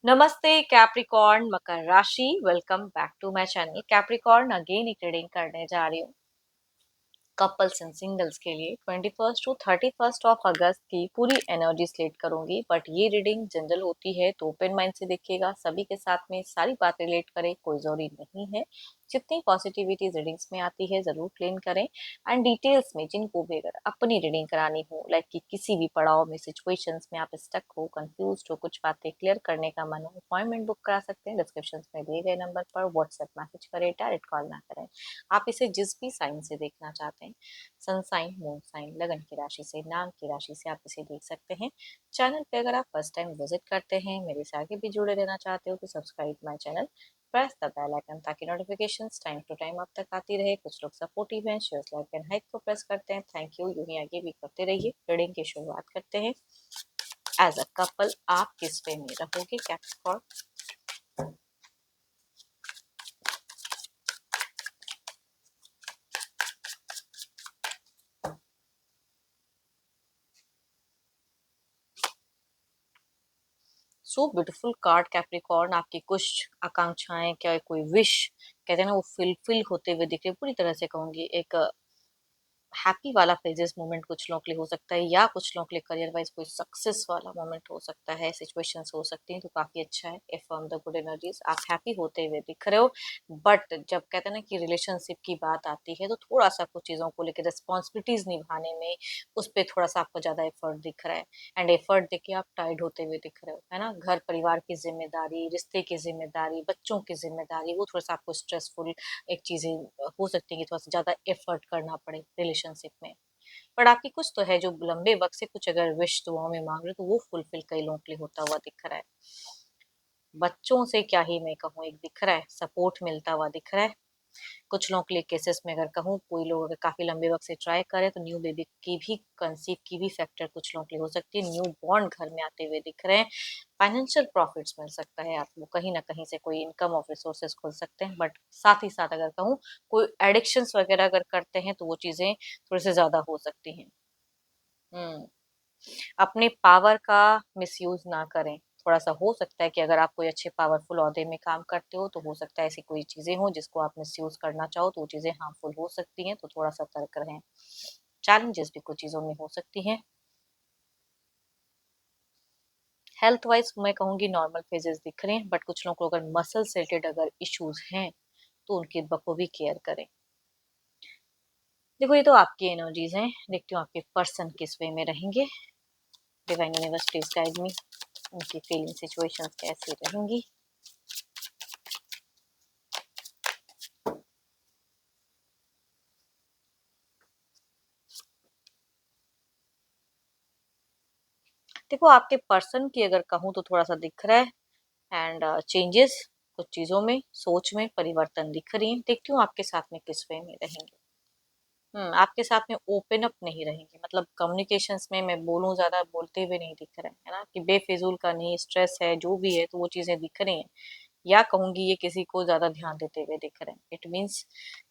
नमस्ते कैप्रिकॉर्न मकर राशि। Welcome back to my channel Capricorn. Again एक रीडिंग करने जा रही हूँ कपल्स एंड सिंगल्स के लिए 21 टू 31 ऑफ अगस्त की पूरी एनर्जी स्लेट करूंगी। बट ये रीडिंग जनरल होती है तो ओपन माइंड से देखिएगा, सभी के साथ में सारी बातें रिलेट करें, कोई जरूरी नहीं है। जितनी पॉजिटिविटी रीडिंग्स में आती है जरूर क्लेम करें। एंड डिटेल्स में जिनको भी अगर अपनी रीडिंग करानी हो, लाइक कि किसी भी पड़ाव में सिचुएशंस में आप स्टक हो, कंफ्यूज हो, कुछ बातें क्लियर करने का मन हो, अपॉइंटमेंट बुक करा सकते हैं। डिस्क्रिप्शन में दिए गए नंबर पर व्हाट्सएप मैसेज करें, डायरेक्ट कॉल ना करें। आप इसे जिस भी साइन से देखना चाहते हैं, सन साइन, मून साइन, लगन की राशि से, नाम की राशि से आप इसे देख सकते हैं। चैनल पे अगर आप फर्स्ट टाइम विजिट करते हैं, मेरे से आगे भी जुड़े रहना चाहते हो तो subscribe my channel, press the bell icon ताकि नोटिफिकेशंस टाइम टू टाइम आप तक आती रहे। कुछ लोग सपोर्टिव हैं, शेयर लाइक एंड हाइप को प्रेस करते हैं, थैंक यू। यूं ही आगे भी करते रहिए। रीडिंग की शुरुआत करते हैं। एज अ कपल आप किस वे में रहोगे Capricorn? So beautiful card Capricorn. आपकी कुछ आकांक्षाएं, क्या कोई विश कहते हैं ना, वो फिल होते हुए दिख रही है। पूरी तरह से कहूंगी एक हैप्पी वाला फेजेस मोमेंट कुछ लोगों के लिए हो सकता है, या कुछ लोगों के लिए करियर वाइज कोई सक्सेस वाला मोमेंट हो सकता है, सिचुएशंस हो सकती हैं। तो काफी अच्छा है। फ्रॉम द गुड एनर्जीज आप हैप्पी होते हुए दिख रहे हो। बट जब कहते हैं ना कि रिलेशनशिप की बात आती है तो थोड़ा सा कुछ चीजों को लेकर रिस्पॉन्सिबिलिटीज निभाने में उस पर थोड़ा सा आपको ज्यादा एफर्ट दिख रहा है। एंड एफर्ट देके आप टाइड होते हुए दिख रहे हो, है ना। घर परिवार की जिम्मेदारी, रिश्ते की जिम्मेदारी, बच्चों की जिम्मेदारी, वो थोड़ा सा आपको स्ट्रेसफुल एक चीजें हो सकती है कि थोड़ा सा ज्यादा एफर्ट करना पड़े रिलेशनशिप में। पर आपकी कुछ तो है जो लंबे वक्त से कुछ अगर विश दुआओं में मांग रहे हो तो वो फुलफिल कई लोगों के लिए होता हुआ दिख रहा है। बच्चों से क्या ही मैं कहूँ, एक दिख रहा है सपोर्ट मिलता हुआ दिख रहा है। कुछ लोगों के लिए केसेस में अगर कहूँ, कोई लोग अगर काफी लंबे वक्त से ट्राई करे तो न्यू बेबी की भी कंसीव की भी फैक्टर कुछ लोगों के लिए हो सकती है। न्यू बॉर्न घर में आते हुए दिख रहे हैं। फाइनेंशियल प्रॉफिट्स मिल सकता है आपको, कहीं ना कहीं से कोई इनकम ऑफ रिसोर्सेज खुल सकते हैं। बट साथ ही साथ अगर कहूँ, कोई एडिक्शंस वगैरह अगर करते हैं तो वो चीजें थोड़ी सी ज्यादा हो सकती हैं। हम्म अपने पावर का मिसयूज ना करें। थोड़ा सा हो सकता है कि अगर आप कोई अच्छे पावरफुल ओहदे में काम करते हो तो हो सकता है ऐसी कोई चीजें हो जिसको आप मिसयूज करना चाहो तो वो चीजें हार्मफुल हो सकती हैं। तो थोड़ा सा सतर्क रहें। चैलेंजेस भी कुछ चीजों में हो सकती हैं। हेल्थ वाइज मैं कहूंगी नॉर्मल फेजेस दिख रहे हैं। बट कुछ लोगों को अगर मसल से रिलेटेड अगर इश्यूज हैं तो उनकी बखूबी केयर करें। देखो, ये तो आपकी एनर्जीज हैं, देखती हूँ आपके पर्सन किस वे में रहेंगे। Divine universe please guide me. उनकी फीलिंग सिचुएशंस कैसी रहेंगी? देखो, आपके पर्सन की अगर कहूँ तो थोड़ा सा दिख रहा है। एंड चेंजेस कुछ चीजों में, सोच में परिवर्तन दिख रही है। देखती हूँ आपके साथ में किस वे में रहेंगे। आपके साथ में ओपन अप नहीं रहेंगे, मतलब कम्युनिकेशंस में मैं बोलूँ ज्यादा बोलते हुए नहीं दिख रहे हैं, है ना, कि बेफिजूल का नहीं, स्ट्रेस है जो भी है तो वो चीजें दिख रही हैं। या कहूंगी ये किसी को ज्यादा ध्यान देते हुए दिख रहे हैं। इट मीन्स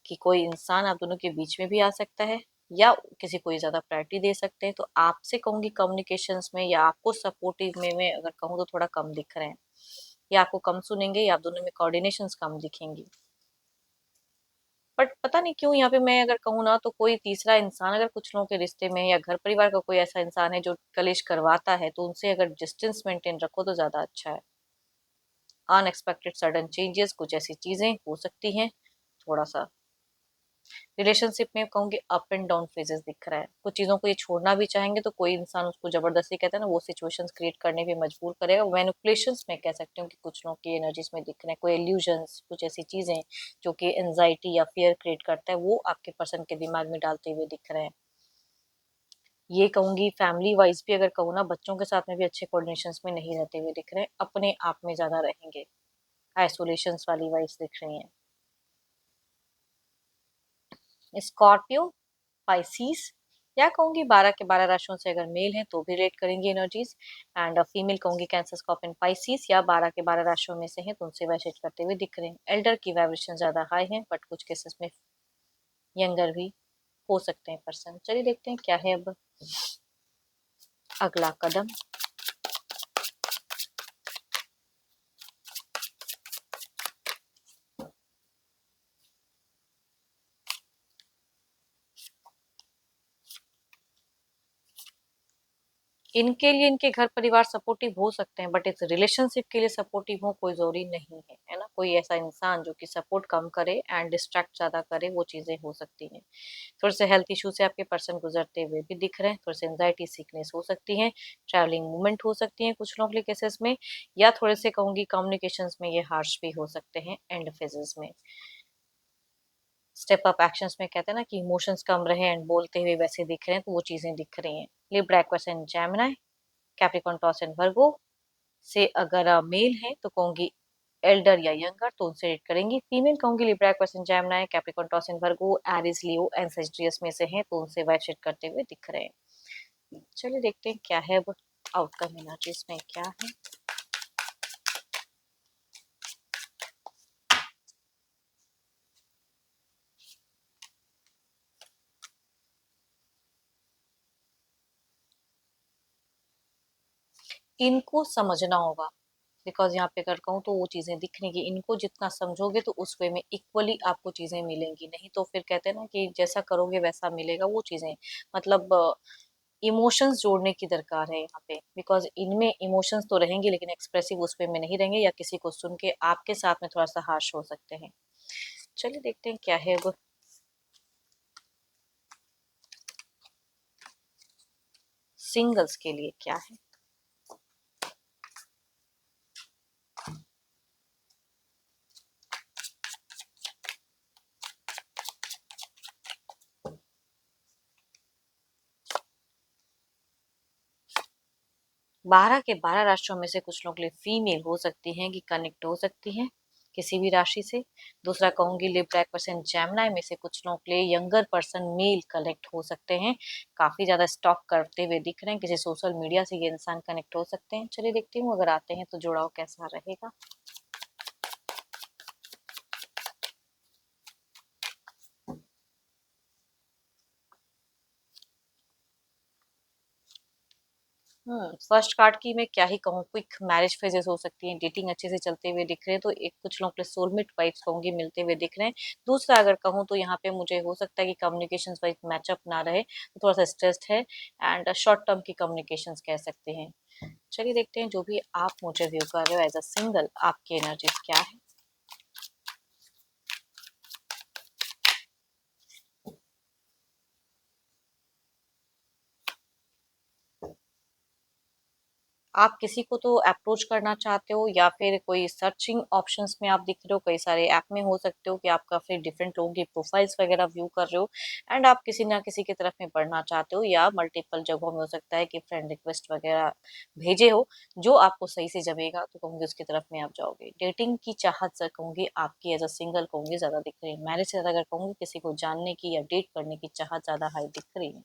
कि कोई इंसान आप दोनों के बीच में भी आ सकता है, या किसी को ये ज्यादा प्रायोरिटी दे सकते हैं। तो आपसे कहूंगी कम्युनिकेशंस में या आपको सपोर्टिव में अगर कहूँ तो थोड़ा कम दिख रहे हैं, या आपको कम सुनेंगे, या आप दोनों में कोऑर्डिनेशंस कम दिखेंगी। बट पता नहीं क्यों यहाँ पे मैं अगर कहूँ ना तो कोई तीसरा इंसान अगर कुछ लोगों के रिश्ते में, या घर परिवार का कोई ऐसा इंसान है जो कलेश करवाता है, तो उनसे अगर डिस्टेंस मेंटेन रखो तो ज्यादा अच्छा है। अनएक्सपेक्टेड सडन चेंजेस कुछ ऐसी चीजें हो सकती हैं। थोड़ा सा रिलेशनशिप में कहूंगी अप एंड डाउन फेजेस दिख रहा है। कुछ चीजों को ये छोड़ना भी चाहेंगे तो कोई इंसान उसको जबरदस्ती, कहते हैं ना, वो सिचुएशंस क्रिएट करने पे मजबूर करेगा। मैनिपुलेशंस में कह सकती हूँ कि कुछ लोगों की एनर्जीज में दिख रहे हैं, कोई इल्यूजन्स, कुछ ऐसी चीजें जो कि एंजाइटी या फियर क्रिएट करता है, वो आपके पर्सन के दिमाग में डालते हुए दिख रहे हैं। ये कहूंगी फैमिली वाइज भी अगर कहूँ ना, बच्चों के साथ में भी अच्छे कोऑर्डिनेशन में नहीं रहते हुए दिख रहे हैं, अपने आप में ज्यादा रहेंगे। आइसोलेशंस वाली वाइज दिख रही हैं। स्कॉर्पियो, पाइसीस, या कहूंगी 12 के 12 राशियों से अगर मेल है तो भी रेट करेंगे एनर्जीज। एंड फीमेल कहूंगी कैंसर, स्कॉर्पियन, पाइसीस, या 12 के 12 राशियों में से है तो उनसे मैसेज करते हुए दिख रहे हैं। एल्डर की वाइब्रेशन ज्यादा हाई है, बट कुछ केसेस में यंगर भी हो सकते हैं पर्सन। चलिए देखते हैं क्या है अब अगला कदम। इनके लिए इनके घर परिवार सपोर्टिव हो सकते हैं, बट इस रिलेशनशिप के लिए सपोर्टिव हो कोई जरूरी नहीं है ना। कोई ऐसा इंसान जो कि सपोर्ट कम करे एंड डिस्ट्रैक्ट ज्यादा करे, वो चीजें हो सकती हैं। थोड़े से हेल्थ इशू से आपके पर्सन गुजरते हुए भी दिख रहे हैं, थोड़े से एंजाइटी सिकनेस हो सकती है, ट्रैवलिंग मूवमेंट हो सकती है कुछ लोगों के केसेस में, या थोड़े से कहूंगी कम्युनिकेशंस में ये हार्श भी हो सकते हैं एंड फेजेस में। स्टेप अप एक्शंस में कहते हैं ना कि इमोशंस कम रहे एंड बोलते हुए वैसे दिख रहे हैं, तो वो चीजें दिख रही हैं। Libra, Aquarius and Gemini, Capricorn, taurus and वर्गो से अगर मेल है तो कहूंगी एल्डर या यंगर, तो उनसे रेट करेंगी। फीमेल कहूंगी Libra, Aquarius and Gemini, Capricorn, taurus and Virgo, Aries, Leo and Sagittarius में से हैं, तो उनसे वाइफ शेड करते हुए दिख रहे हैं। चलिए देखते हैं क्या है अब आउटकम एनर्जीज में क्या है। इनको समझना होगा, बिकॉज यहाँ पे अगर कहूँ तो वो चीजें दिखने की, इनको जितना समझोगे तो उस वे में इक्वली आपको चीजें मिलेंगी, नहीं तो फिर कहते हैं ना कि जैसा करोगे वैसा मिलेगा वो चीजें। मतलब इमोशंस जोड़ने की दरकार है यहाँ पे, बिकॉज इनमें इमोशंस तो रहेंगे लेकिन एक्सप्रेसिव उस वे में नहीं रहेंगे, या किसी को सुन के आपके साथ में थोड़ा सा हार्श हो सकते हैं। चलिए देखते हैं क्या है अब सिंगल्स के लिए क्या है। 12 के 12 राशियों में से कुछ लोगों के लिए फीमेल हो सकती हैं कि कनेक्ट हो सकती हैं किसी भी राशि से। दूसरा कहूंगी लिब्रा, एक्वेरियस एंड जेमिनी में से कुछ लोगों के लिए यंगर पर्सन मेल कनेक्ट हो सकते हैं, काफी ज्यादा स्टॉक करते हुए दिख रहे हैं, किसी सोशल मीडिया से ये इंसान कनेक्ट हो सकते हैं। चलिए देखती हूँ अगर आते हैं तो जुड़ाव कैसा रहेगा। फर्स्ट कार्ड की मैं क्या ही कहूँ, क्विक मैरिज फेजेस हो सकती हैं, डेटिंग अच्छे से चलते हुए दिख रहे हैं, तो एक कुछ लोगों के सोलमेट वाइब्स कहूंगी मिलते हुए दिख रहे हैं। दूसरा अगर कहूँ तो यहाँ पे मुझे हो सकता है कि कम्युनिकेशन वाइज मैचअप ना रहे, तो थोड़ा सा स्ट्रेस्ड है एंड शॉर्ट टर्म की कम्युनिकेशन कह सकते हैं। चलिए देखते हैं जो भी आप मुझे व्यू कर रहे हो एज अ सिंगल, आपकी एनर्जीज क्या है। आप किसी को तो अप्रोच करना चाहते हो, या फिर कोई सर्चिंग ऑप्शंस में आप दिख रहे हो, कई सारे ऐप में हो सकते हो कि आप काफी डिफरेंट लोगों की प्रोफाइल्स वगैरह व्यू कर रहे हो एंड आप किसी ना किसी की तरफ में बढ़ना चाहते हो, या मल्टीपल जगहों में हो सकता है कि फ्रेंड रिक्वेस्ट वगैरह भेजे हो, जो आपको सही से जमेगा तो कहूंगी उसकी तरफ में आप जाओगे। डेटिंग की चाहत से कहूंगी आपकी एज अ सिंगल कहूंगी ज्यादा दिख रही है, मैरिज से ज्यादा अगर कहूंगी किसी को जानने की या डेट करने की चाहत ज्यादा हाई दिख रही है।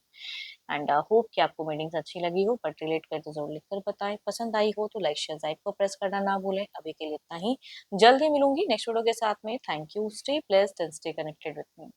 एंड होप कि आपको मीटिंग्स अच्छी लगी हो, बट रिलेट करे तो जरूर लिखकर बताएं। पसंद आई हो तो लाइक शेयर लाइक को प्रेस करना ना भूलें। अभी के लिए इतना ही, जल्दी मिलूंगी नेक्स्ट वीडियो के साथ में। Thank you, stay blessed and stay connected with me.